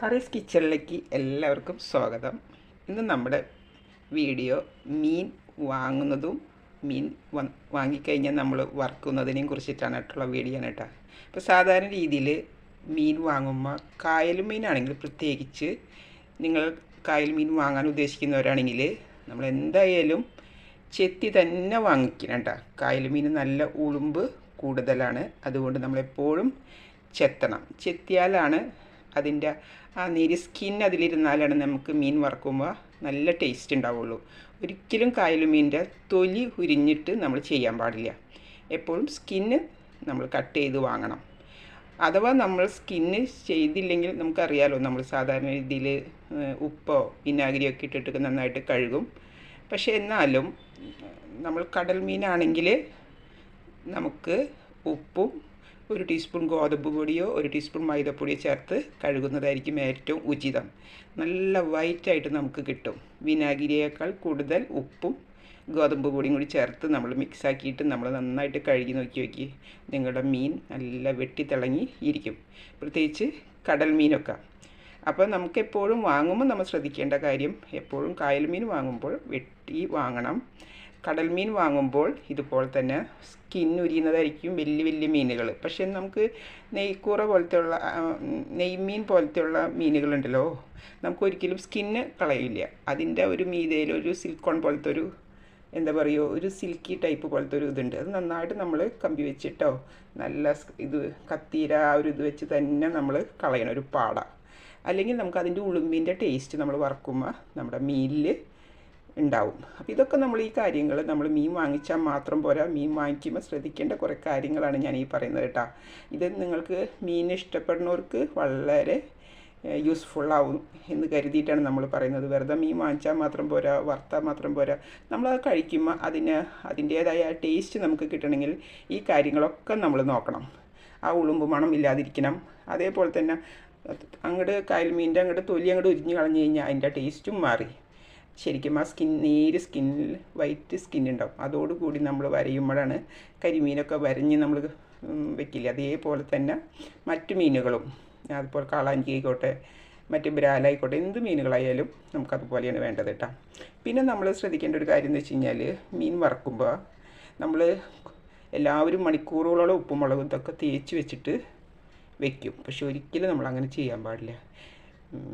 കറീസ് കിച്ചണിലേക്ക് എല്ലാവർക്കും സ്വാഗതം. ഇന്ന് നമ്മുടെ വീഡിയോ മീൻ വാങ്ങുന്നതും മീൻ വാങ്ങിക്കഴിഞ്ഞാൽ നമ്മൾ വറുക്കുന്നതിനെയും കുറിച്ചിട്ടാണ് കേട്ടുള്ള വീഡിയോ ആണ് കേട്ടോ. അപ്പോൾ സാധാരണ രീതിയിൽ മീൻ വാങ്ങുമ്പോൾ കായൽ മീനാണെങ്കിൽ പ്രത്യേകിച്ച് നിങ്ങൾ കായൽ മീൻ വാങ്ങാൻ ഉദ്ദേശിക്കുന്നവരാണെങ്കിൽ നമ്മൾ എന്തായാലും ചെത്തി തന്നെ വാങ്ങിക്കണം കേട്ടോ. കായൽ മീൻ നല്ല ഉളുമ്പ് കൂടുതലാണ്, അതുകൊണ്ട് നമ്മളെപ്പോഴും ചെത്തണം. ചെത്തിയാലാണ് അതിൻ്റെ ആ നീര് സ്കിൻ അതിലിരുന്നാലാണ് നമുക്ക് മീൻ വറുക്കുമ്പോൾ നല്ല ടേസ്റ്റ് ഉണ്ടാവുള്ളൂ. ഒരിക്കലും കായൽ മീനിൻ്റെ തൊലി ഉരിഞ്ഞിട്ട് നമ്മൾ ചെയ്യാൻ പാടില്ല. എപ്പോഴും സ്കിന്ന് നമ്മൾ കട്ട് ചെയ്ത് വാങ്ങണം. അഥവാ നമ്മൾ സ്കിന്ന് ചെയ്തില്ലെങ്കിൽ നമുക്കറിയാലോ, നമ്മൾ സാധാരണ രീതിയിൽ ഉപ്പോ വിനാഗിരിയോ ഒക്കെ ഇട്ടിട്ട് നന്നായിട്ട് കഴുകും. പക്ഷേ എന്നാലും നമ്മൾ കടൽ മീനാണെങ്കിൽ നമുക്ക് ഉപ്പും ഒരു ടീസ്പൂൺ ഗോതമ്പ് പൊടിയോ ഒരു ടീസ്പൂൺ മൈദപ്പൊടിയോ ചേർത്ത് കഴുകുന്നതായിരിക്കും ഏറ്റവും ഉചിതം. നല്ല വൈറ്റായിട്ട് നമുക്ക് കിട്ടും. വിനാഗിരിയേക്കാൾ കൂടുതൽ ഉപ്പും ഗോതമ്പ് പൊടിയും കൂടി ചേർത്ത് നമ്മൾ മിക്സാക്കിയിട്ട് നമ്മൾ നന്നായിട്ട് കഴുകി നോക്കി നിങ്ങളുടെ മീൻ നല്ല വെട്ടിത്തിളങ്ങി ഇരിക്കും, പ്രത്യേകിച്ച് കടൽ മീനൊക്കെ. അപ്പോൾ നമുക്കെപ്പോഴും വാങ്ങുമ്പോൾ നമ്മൾ ശ്രദ്ധിക്കേണ്ട കാര്യം, എപ്പോഴും കായൽ മീൻ വാങ്ങുമ്പോൾ വെട്ടി വാങ്ങണം. കടൽ മീൻ വാങ്ങുമ്പോൾ ഇതുപോലെ തന്നെ സ്കിൻ ഉരിയുന്നതായിരിക്കും വലിയ വലിയ മീനുകൾ. പക്ഷേ നമുക്ക് നെയ്ക്കൂറ പോലത്തെയുള്ള നെയ്മീൻ പോലത്തെയുള്ള മീനുകളുണ്ടല്ലോ, നമുക്കൊരിക്കലും സ്കിന്ന് കളയില്ല. അതിൻ്റെ ഒരു മീതയിൽ ഒരു സിൽക്കോൺ പോലത്തെ ഒരു എന്താ പറയുക, ഒരു സിൽക്കി ടൈപ്പ് പോലത്തെ ഒരു ഇതുണ്ട്. അത് നന്നായിട്ട് നമ്മൾ കമ്പി വെച്ചിട്ടോ നല്ല ഇത് കത്തീര ആ ഒരു ഇത് വെച്ച് തന്നെ നമ്മൾ കളയണം, ഒരു പാട. അല്ലെങ്കിൽ നമുക്ക് അതിൻ്റെ ഉളുമ്പിൻ്റെ ടേസ്റ്റ് നമ്മൾ വറക്കുമ്പോൾ നമ്മുടെ മീനിൽ ഉണ്ടാവും. അപ്പോൾ ഇതൊക്കെ നമ്മൾ ഈ കാര്യങ്ങൾ നമ്മൾ മീൻ വാങ്ങിച്ചാൽ മാത്രം പോരാ, മീൻ വാങ്ങിക്കുമ്പോൾ ശ്രദ്ധിക്കേണ്ട കുറേ കാര്യങ്ങളാണ് ഞാൻ ഈ പറയുന്നത് കേട്ടോ. ഇത് നിങ്ങൾക്ക് മീൻ ഇഷ്ടപ്പെടുന്നവർക്ക് വളരെ യൂസ്ഫുള്ളാവും എന്ന് കരുതിയിട്ടാണ് നമ്മൾ പറയുന്നത്. വെറുതെ മീൻ വാങ്ങിച്ചാൽ മാത്രം പോരാ, വറുത്താൽ മാത്രം പോരാ. നമ്മളത് കഴിക്കുമ്പോൾ അതിൻ്റേതായ ടേസ്റ്റ് നമുക്ക് കിട്ടണമെങ്കിൽ ഈ കാര്യങ്ങളൊക്കെ നമ്മൾ നോക്കണം. ആ ഉളുമ്പ് മണം ഇല്ലാതിരിക്കണം. അതേപോലെ തന്നെ അങ്ങോട്ട് കായൽ മീനിൻ്റെ അങ്ങോട്ട് തൊലി അങ്ങോട്ട് ഉരിഞ്ഞ് കളഞ്ഞു കഴിഞ്ഞാൽ അതിൻ്റെ ടേസ്റ്റും മാറി. ശരിക്കും ആ നേര് സ്കിന്നിൽ വൈറ്റ് സ്കിന്നുണ്ടാവും. അതോടുകൂടി നമ്മൾ വരയുമ്പോഴാണ് കരിമീനൊക്കെ വരഞ്ഞ് നമ്മൾ വെക്കില്ല. അതേപോലെ തന്നെ മറ്റു മീനുകളും, അതുപോലെ കാളാഞ്ചി ആയിക്കോട്ടെ മറ്റ് ബ്രാലായിക്കോട്ടെ, എന്ത് മീനുകളായാലും നമുക്കതുപോലെയാണ് വേണ്ടത് കേട്ടോ. പിന്നെ നമ്മൾ ശ്രദ്ധിക്കേണ്ട ഒരു കാര്യം എന്ന് വെച്ച് കഴിഞ്ഞാൽ, മീൻ വറക്കുമ്പോൾ നമ്മൾ എല്ലാവരും മണിക്കൂറുകളോളം ഉപ്പും മുളകും ഇതൊക്കെ തേച്ച് വെച്ചിട്ട് വെക്കും. പക്ഷെ ഒരിക്കലും നമ്മൾ അങ്ങനെ ചെയ്യാൻ പാടില്ല.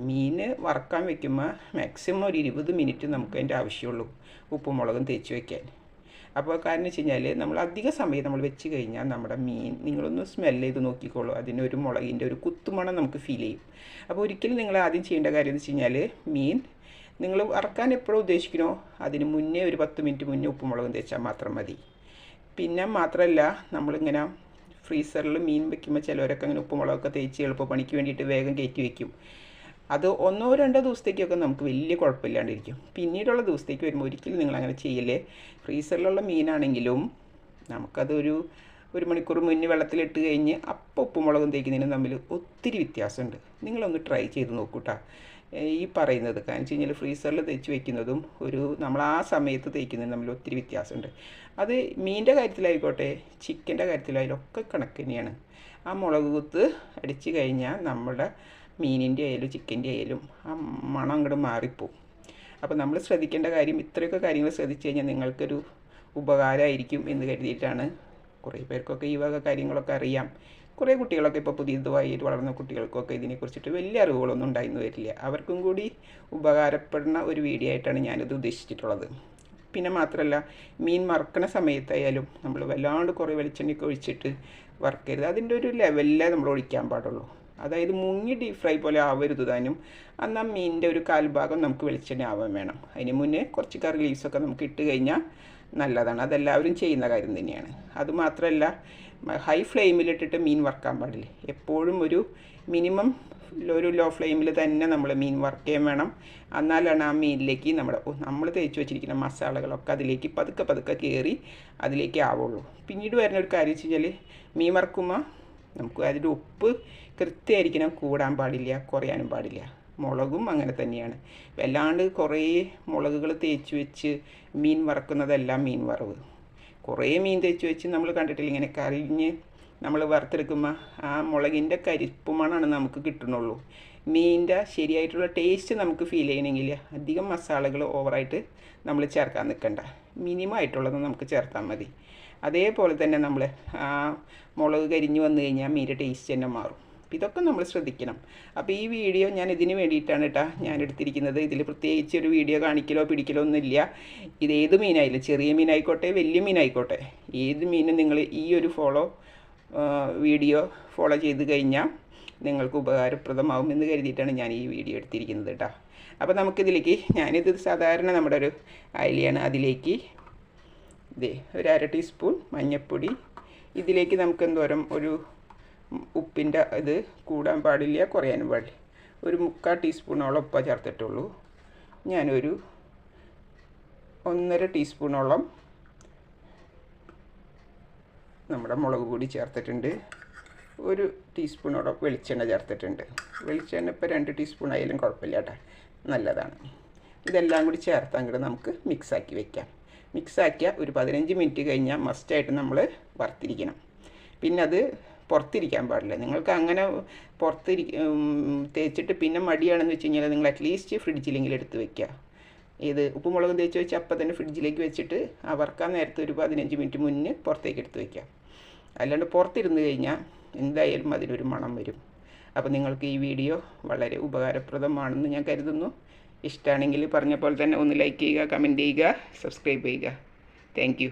മീൻ വറക്കാൻ വെക്കുമ്പോൾ മാക്സിമം ഒരു 20 മിനിറ്റ് നമുക്ക് അതിൻ്റെ ആവശ്യമുള്ളൂ ഉപ്പും മുളകും തേച്ച് വയ്ക്കാൻ. അപ്പോൾ കാരണം വെച്ച് കഴിഞ്ഞാൽ നമ്മൾ അധിക സമയം നമ്മൾ വെച്ച് കഴിഞ്ഞാൽ നമ്മുടെ മീൻ നിങ്ങളൊന്ന് സ്മെല്ല് ചെയ്ത് നോക്കിക്കോളൂ, അതിനൊരു മുളകിൻ്റെ ഒരു കുത്തുമണം നമുക്ക് ഫീൽ ചെയ്യും. അപ്പോൾ ഒരിക്കലും നിങ്ങൾ ആദ്യം ചെയ്യേണ്ട കാര്യം എന്ന് വെച്ച് കഴിഞ്ഞാൽ, മീൻ നിങ്ങൾ വറക്കാൻ എപ്പോഴും ഉദ്ദേശിക്കണോ അതിന് മുന്നേ ഒരു 10 മിനിറ്റ് മുന്നേ ഉപ്പും മുളകും തേച്ചാൽ മാത്രം മതി. പിന്നെ മാത്രമല്ല, നമ്മളിങ്ങനെ ഫ്രീസറിൽ മീൻ വെക്കുമ്പോൾ ചിലവരൊക്കെ അങ്ങനെ ഉപ്പും മുളകൊക്കെ തേച്ച് എളുപ്പപ്പണിക്ക് വേണ്ടിയിട്ട് വേഗം കയറ്റി വയ്ക്കും. അത് 1-2 ദിവസത്തേക്കൊക്കെ നമുക്ക് വലിയ കുഴപ്പമില്ലാണ്ടിരിക്കും. പിന്നീടുള്ള ദിവസത്തേക്ക് വരുമ്പോൾ ഒരിക്കലും നിങ്ങളങ്ങനെ ചെയ്യല്ലേ. ഫ്രീസറിലുള്ള മീനാണെങ്കിലും നമുക്കതൊരു 1 മണിക്കൂർ മുന്നേ വെള്ളത്തിലിട്ട് കഴിഞ്ഞ് അപ്പോൾ ഉപ്പും മുളകും തേക്കുന്നതിനും തമ്മിൽ ഒത്തിരി വ്യത്യാസമുണ്ട്. നിങ്ങളൊന്ന് ട്രൈ ചെയ്ത് നോക്കൂട്ടാ ഈ പറയുന്നത്. കാരണം വെച്ച് കഴിഞ്ഞാൽ ഫ്രീസറിൽ തേച്ച് വയ്ക്കുന്നതും നമ്മൾ ആ സമയത്ത് തേക്കുന്നതിനും തമ്മിൽ ഒത്തിരി വ്യത്യാസമുണ്ട്. അത് മീനിൻ്റെ കാര്യത്തിലായിക്കോട്ടെ ചിക്കൻ്റെ കാര്യത്തിലായാലും ഒക്കെ കണക്ക് തന്നെയാണ്. ആ മുളക് കുത്ത് അടിച്ച് കഴിഞ്ഞാൽ നമ്മുടെ മീനിൻ്റെ ആയാലും ചിക്കൻ്റെ ആയാലും ആ മണം അങ്ങോട്ട് മാറിപ്പോവും. അപ്പോൾ നമ്മൾ ശ്രദ്ധിക്കേണ്ട കാര്യം ഇത്രയൊക്കെ കാര്യങ്ങൾ ശ്രദ്ധിച്ചു കഴിഞ്ഞാൽ നിങ്ങൾക്കൊരു ഉപകാരമായിരിക്കും എന്ന് കരുതിയിട്ടാണ്. കുറേ പേർക്കൊക്കെ ഈ വക കാര്യങ്ങളൊക്കെ അറിയാം. കുറേ കുട്ടികളൊക്കെ ഇപ്പോൾ പുതിയതുമായിട്ട് വളർന്ന കുട്ടികൾക്കൊക്കെ ഇതിനെക്കുറിച്ചിട്ട് വലിയ അറിവുകളൊന്നും ഉണ്ടായിരുന്നു വരില്ല. അവർക്കും കൂടി ഉപകാരപ്പെടുന്ന ഒരു വീഡിയോ ആയിട്ടാണ് ഞാനിത് ഉദ്ദേശിച്ചിട്ടുള്ളത്. പിന്നെ മാത്രമല്ല, മീൻ വറുക്കണ സമയത്തായാലും നമ്മൾ വല്ലാണ്ട് കുറേ വെളിച്ചെണ്ണയൊക്കെ ഒഴിച്ചിട്ട് വറുക്കരുത്. അതിൻ്റെ ഒരു ലെവലിലേ നമ്മൾ ഒഴിക്കാൻ പാടുള്ളൂ. അതായത് മുങ്ങി ഡീപ് ഫ്രൈ പോലെ ആവരുത് താനും. എന്നാൽ മീനിൻ്റെ ഒരു കാൽഭാഗം നമുക്ക് വെളിച്ചെണ്ണ ആവാൻ വേണം. അതിന് മുന്നേ കുറച്ച് കറി ലീവ്സൊക്കെ നമുക്ക് ഇട്ട് കഴിഞ്ഞാൽ നല്ലതാണ്. അതെല്ലാവരും ചെയ്യുന്ന കാര്യം തന്നെയാണ്. അതുമാത്രമല്ല, ഹൈ ഫ്ലെയിമിലിട്ടിട്ട് മീൻ വറുക്കാൻ പാടില്ല. എപ്പോഴും ഒരു മിനിമം ഒരു ലോ ഫ്ലെയിമിൽ തന്നെ നമ്മൾ മീൻ വറുക്കുകയും വേണം. എന്നാലാണ് ആ മീനിലേക്ക് നമ്മൾ തേച്ച് വെച്ചിരിക്കുന്ന മസാലകളൊക്കെ അതിലേക്ക് പതുക്കെ പതുക്കെ കയറി അതിലേക്ക് ആവുള്ളൂ. പിന്നീട് വരുന്ന ഒരു കാര്യം വെച്ച് കഴിഞ്ഞാൽ, മീൻ വറുക്കുമ്പോൾ നമുക്ക് അതിൻ്റെ ഉപ്പ് കൃത്യമായിരിക്കണം, കൂടാൻ പാടില്ല കുറയാനും പാടില്ല. മുളകും അങ്ങനെ തന്നെയാണ്. വല്ലാണ്ട് കുറേ മുളകുകൾ തേച്ച് വെച്ച് മീൻ വറക്കുന്നതല്ല മീൻ വറവ്. കുറേ മീൻ തേച്ച് വെച്ച് നമ്മൾ കണ്ടിട്ടില്ല, ഇങ്ങനെ കരിഞ്ഞ് നമ്മൾ വറുത്തെടുക്കുമ്പോൾ ആ മുളകിൻ്റെ കരിപ്പ് മണമാണ് നമുക്ക് കിട്ടുന്നുള്ളൂ. മീനിൻ്റെ ശരിയായിട്ടുള്ള ടേസ്റ്റ് നമുക്ക് ഫീൽ ചെയ്യണമെങ്കിൽ അധികം മസാലകൾ ഓവറായിട്ട് നമ്മൾ ചേർക്കാൻ നിൽക്കണ്ട, മിനിമം ആയിട്ടുള്ളത് നമുക്ക് ചേർത്താൽ മതി. അതേപോലെ തന്നെ നമ്മൾ മുളക് കരിഞ്ഞ് വന്നു കഴിഞ്ഞാൽ മീനിൻ്റെ ടേസ്റ്റ് തന്നെ മാറും. ഇതൊക്കെ നമ്മൾ ശ്രദ്ധിക്കണം. അപ്പോൾ ഈ വീഡിയോ ഞാൻ ഇതിന് വേണ്ടിയിട്ടാണ് കേട്ടോ ഞാൻ എടുത്തിരിക്കുന്നത്. ഇതിൽ പ്രത്യേകിച്ച് ഒരു വീഡിയോ കാണിക്കലോ പിടിക്കലോ ഒന്നുമില്ല. ഇത് ഏത് മീനായാലും, ചെറിയ മീനായിക്കോട്ടെ വലിയ മീനായിക്കോട്ടെ, ഏത് മീനും നിങ്ങൾ ഈ ഒരു വീഡിയോ ഫോളോ ചെയ്ത് കഴിഞ്ഞാൽ നിങ്ങൾക്ക് ഉപകാരപ്രദമാകുമെന്ന് കരുതിയിട്ടാണ് ഞാൻ ഈ വീഡിയോ എടുത്തിരിക്കുന്നത് കേട്ടോ. അപ്പോൾ നമുക്കിതിലേക്ക്, ഞാനിത് സാധാരണ നമ്മുടെ ഒരു അയലയാണ്, അതിലേക്ക് ഒരു 1/2 ടീസ്പൂൺ മഞ്ഞൾപ്പൊടി, ഇതിലേക്ക് നമുക്ക് എന്തോരം ഒരു ഉപ്പിൻ്റെ ഇത് കൂടാൻ പാടില്ല, കുറയാനും പാടില്ല, ഒരു 3/4 ടീസ്പൂണോളം ഉപ്പ ചേർത്തിട്ടുള്ളൂ. ഞാനൊരു 1.5 ടീസ്പൂണോളം നമ്മുടെ മുളക് പൊടി ചേർത്തിട്ടുണ്ട്. 1 ടീസ്പൂണോളം വെളിച്ചെണ്ണ ചേർത്തിട്ടുണ്ട്. വെളിച്ചെണ്ണ ഇപ്പോൾ 2 ടീസ്പൂൺ ആയാലും കുഴപ്പമില്ല കേട്ടോ, നല്ലതാണ്. ഇതെല്ലാം കൂടി ചേർത്ത് അങ്ങോട്ട് നമുക്ക് മിക്സാക്കി വെക്കാം. മിക്സാക്കിയാൽ ഒരു 15 മിനിറ്റ് കഴിഞ്ഞാൽ മസ്റ്റായിട്ട് നമ്മൾ വറുത്തിരിക്കണം. പിന്നെ അത് പുറത്തിരിക്കാൻ പാടില്ല. നിങ്ങൾക്ക് അങ്ങനെ തേച്ചിട്ട് പിന്നെ മടിയാണെന്ന് വെച്ച് കഴിഞ്ഞാൽ നിങ്ങൾ അറ്റ്ലീസ്റ്റ് ഫ്രിഡ്ജിലെങ്കിലും എടുത്ത് വെക്കുക. ഇത് ഉപ്പുമുളകും തേച്ച് വെച്ച് അപ്പം തന്നെ ഫ്രിഡ്ജിലേക്ക് വെച്ചിട്ട് വറുക്കാൻ നേരത്തെ ഒരു 15 മിനിറ്റ് മുന്നേ പുറത്തേക്ക് എടുത്ത് വയ്ക്കുക. അല്ലാണ്ട് പുറത്തിരുന്ന് കഴിഞ്ഞാൽ എന്തായാലും അതിനൊരു മണം വരും. അപ്പോൾ നിങ്ങൾക്ക് ഈ വീഡിയോ വളരെ ഉപകാരപ്രദമാണെന്ന് ഞാൻ കരുതുന്നു. ഇഷ്ടമാണെങ്കിൽ പറഞ്ഞ പോലെ തന്നെ ഒന്ന് ലൈക്ക് ചെയ്യുക, കമൻറ്റ് ചെയ്യുക, സബ്സ്ക്രൈബ് ചെയ്യുക. Thank you.